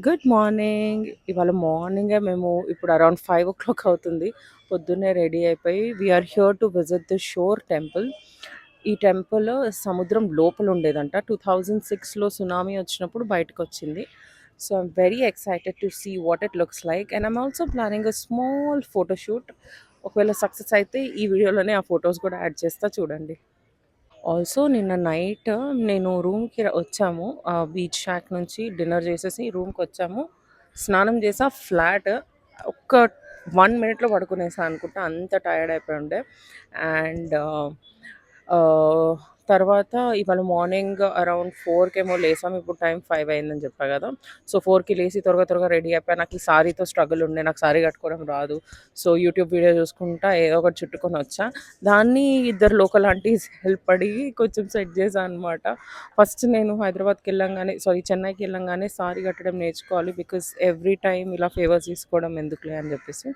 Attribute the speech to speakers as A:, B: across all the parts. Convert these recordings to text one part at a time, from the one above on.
A: Good morning. ఇవాళ మార్నింగే మేము ఇప్పుడు అరౌండ్ 5 అవుతుంది. పొద్దున్నే రెడీ అయిపోయి we're here to visit the shore temple. ఈ టెంపుల్ సముద్రం లోపల ఉండేదంట. 2006లో సునామీ వచ్చినప్పుడు బయటకొచ్చింది. So I'm very excited to see what it looks like and I'm also planning a small photoshoot. ఒకవేళ సక్సెస్ అయితే ఈ వీడియోలోనే ఆ ఫొటోస్ కూడా యాడ్ చేస్తా చూడండి. ఆల్సో నిన్న నైట్ నేను రూమ్‌కి వచ్చాము. బీచ్ షాక్ నుంచి డిన్నర్ చేసేసి రూమ్‌కొచ్చాము. స్నానం చేసా ఫ్లాట్. ఒక్క 1 మినిట్‌లో పడుకునేసా అనుకుంటా. అంత టైర్డ్ అయిపోయి ఉండే. అండ్ ఆహ్, తర్వాత ఇవాళ మార్నింగ్ అరౌండ్ 4కేమో లేసాం. ఇప్పుడు టైం 5 అయిందని చెప్పా కదా! సో 4కి లేసి త్వరగా త్వరగా రెడీ అయిపోయా. నాకు ఈ సారీతో స్ట్రగుల్ ఉండే. నాకు సారీ కట్టుకోవడం రాదు. సో యూట్యూబ్ వీడియో చూసుకుంటా ఏదో ఒకటి చుట్టుకొని వచ్చా. దాన్ని ఇద్దరు లోకల్ ఆంటీస్ హెల్ప్ అడిగి కొంచెం సెట్ చేశా అనమాట. ఫస్ట్ నేను చెన్నైకి వెళ్ళంగానే సారీ కట్టడం నేర్చుకోవాలి. బికాజ్ ఎవ్రీ టైమ్ ఇలా ఫేవర్స్ తీసుకోవడం ఎందుకులే అని చెప్పేసి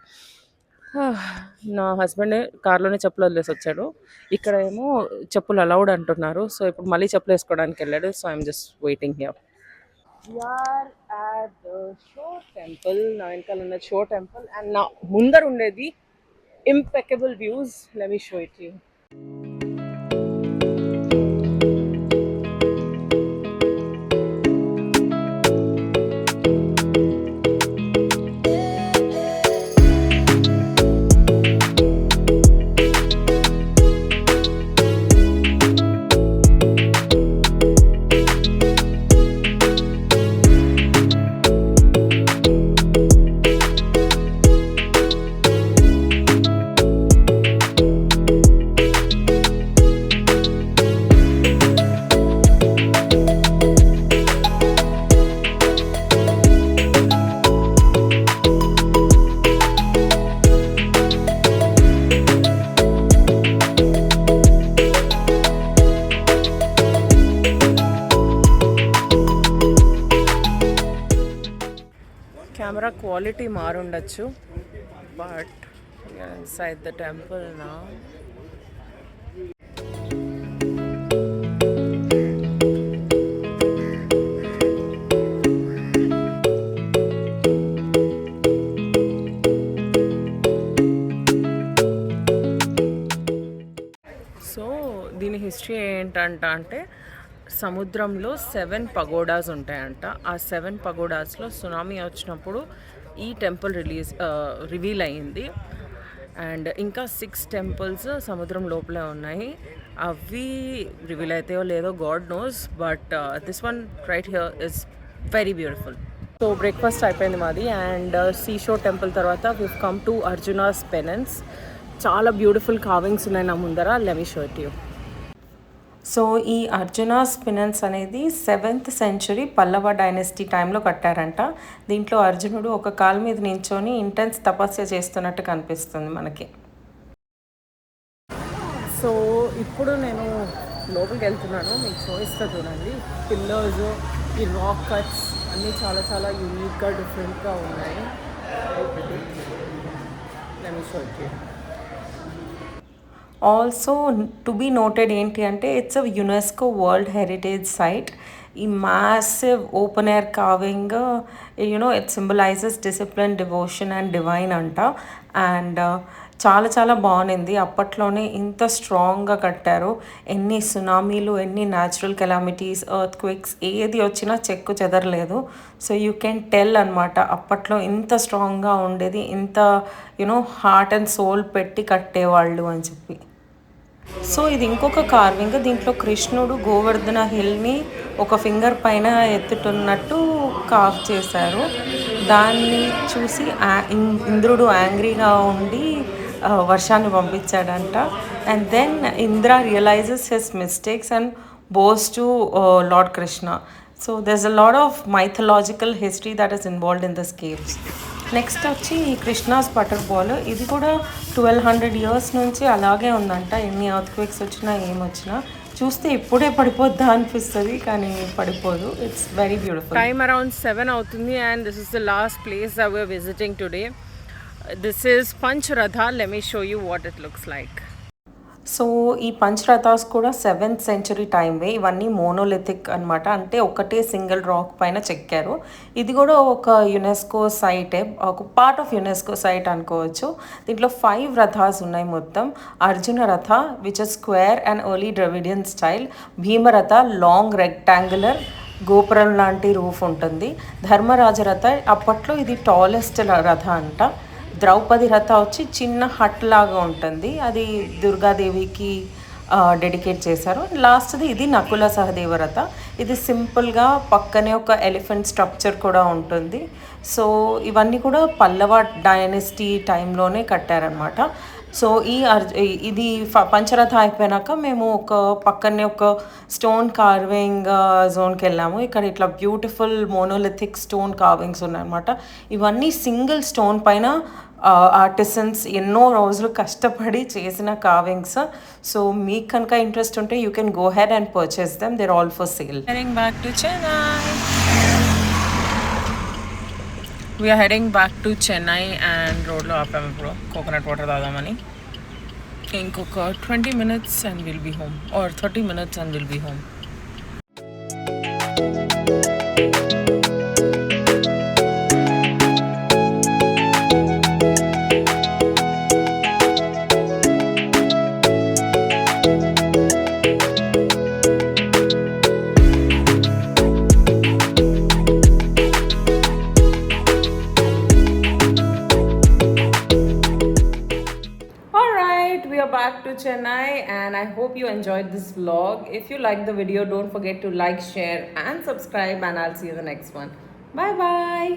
A: నా హస్బెండ్ కార్లోనే చెప్పులు వదిలేసి వచ్చాడు. ఇక్కడ ఏమో చెప్పులు అలౌడ్ అంటున్నారు. సో ఇప్పుడు మళ్ళీ చెప్పులు వేసుకోవడానికి వెళ్ళాడు. So I'm just waiting here. We're at the show temple. నా వెనకాల ఉన్న షో టెంపుల్ అండ్ నా ముందర ఉండేది impeccable views. Let me show it to you. Camera quality మారుండొచ్చు, but we are inside the temple now. So దీని history ఏంటంటే సముద్రంలో 7 pagodas ఉంటాయంట. ఆ 7 పగోడాస్లో సునామీ వచ్చినప్పుడు ఈ టెంపుల్ రివీల్ అయ్యింది. అండ్ ఇంకా 6 టెంపుల్స్ సముద్రం లోపలే ఉన్నాయి. అవి రివీల్ అవుతాయో లేదో God knows, but this one right here is very beautiful. So breakfast అయిపోయింది మాది. అండ్ సీషోర్ టెంపుల్ తర్వాత వివ్ కమ్ టు అర్జునాస్ పెనెన్స్. చాలా బ్యూటిఫుల్ కార్వింగ్స్ ఉన్నాయి నా ముందర. Let me show it you. So ఈ అర్జునాస్ పెనెన్స్ అనేది 7th సెంచురీ పల్లవ డైనెస్టీ టైంలో కట్టారంట. దీంట్లో అర్జునుడు ఒక కాలు మీద నించొని ఇంటెన్స్ తపస్య చేస్తున్నట్టు కనిపిస్తుంది మనకి. సో ఇప్పుడు నేను లోపలికి వెళ్తున్నాను. మీకు చూపిస్తా చూడండి. పిల్లర్స్, ఈ రాక్ కట్స్ అన్నీ చాలా చాలా యూనిక్గా డిఫరెంట్గా ఉన్నాయి. Let me show it you. Also to be noted ఏంటి అంటే it's a UNESCO world heritage site. ఈ massive open air carving it symbolises discipline, devotion and divine అంట. అండ్ చాలా చాలా బాగుంది. అప్పట్లోనే ఇంత స్ట్రాంగ్గా కట్టారు. ఎన్ని సునామీలు, ఎన్ని న్యాచురల్ కెలామిటీస్, ఎర్త్ క్విక్స్ ఏది వచ్చినా చెక్కు చెదరలేదు. సో యూ కెన్ టెల్ అనమాట అప్పట్లో ఇంత స్ట్రాంగ్గా ఉండేది, ఇంత హార్ట్ అండ్ సోల్ పెట్టి కట్టేవాళ్ళు అని చెప్పి. సో ఇది ఇంకొక కార్వింగ్. దీంట్లో కృష్ణుడు గోవర్ధన హిల్ని ఒక ఫింగర్ పైన ఎత్తుతున్నట్టు కార్వ్ చేశారు. దాన్ని చూసి ఇంద్రుడు యాంగ్రీగా ఉండి వర్షాన్ని పంపించాడంట. And then Indra realises his mistakes and bows to lord Krishna. So there's a lot of mythological history that is involved in this caves. Next వచ్చి ఈ కృష్ణాస్ వాటర్ బాల్. ఇది కూడా 1200 years నుంచి అలాగే ఉందంట. ఎన్ని ఎర్త్ క్వేక్స్ వచ్చినా ఏమొచ్చినా చూస్తే ఇప్పుడే పడిపోద్దా అనిపిస్తుంది, కానీ పడిపోదు. It's very beautiful. Time around 7 అవుతుంది and this is the last place that we're visiting today. This is Panch Ratha. Let me show you what it looks like. So, ఈ పంచరథాస్ కూడా 7th సెంచరీ టైమ్‌వే. ఇవన్నీ మోనోలిథిక్ అనమాట. అంటే ఒకటే సింగిల్ రాక్ పైన చెక్కారు. ఇది గూడా ఒక యునెస్కో సైటే. ఒక పార్ట్ ఆఫ్ యునెస్కో సైట్ అనుకోవచ్చు. దీంట్లో 5 రథాస్ ఉన్నాయి మొత్తం. Arjuna Ratha which is square and early Dravidian style. Bhimaratha long rectangular గోపురం లాంటి రూఫ్ ఉంటుంది. ధర్మరాజ రథ అప్పట్లో ఇది టాలెస్ట్ రథ అంట. ద్రౌపది రథ వచ్చి చిన్న హట్ లాగా ఉంటుంది. అది దుర్గాదేవికి డెడికేట్ చేశారు. లాస్ట్ది ఇది నకుల సహదేవ రథ. ఇది సింపుల్గా పక్కనే ఒక ఎలిఫెంట్ స్ట్రక్చర్ కూడా ఉంటుంది. సో ఇవన్నీ కూడా పల్లవ డైనెస్టీ టైంలోనే కట్టారనమాట. సో ఇది పంచరథ అయిపోయినాక మేము ఒక పక్కనే ఒక స్టోన్ కార్వింగ్ జోన్కి వెళ్ళాము. ఇక్కడ ఇట్లా బ్యూటిఫుల్ మోనోలిథిక్ స్టోన్ కార్వింగ్స్ ఉన్నాయన్నమాట. ఇవన్నీ సింగిల్ స్టోన్ పైన ఆర్టిసన్స్ ఎన్నో రోజులు కష్టపడి చేసిన కార్వింగ్స్. సో మీకు కనుక ఇంట్రెస్ట్ ఉంటే you can go head and purchase them. They're all for sale. Heading back to Chennai. We're heading back to Chennai and రోడ్లో ఆపాము ఇప్పుడు కోకోనట్ వాటర్ తాగామని. ఇంకొక 20 minutes and we'll be home, or 30 minutes and we'll be home. We are back to Chennai and I hope you enjoyed this vlog. If you like the video, don't forget to like, share and subscribe, and I'll see you in the next one. Bye bye.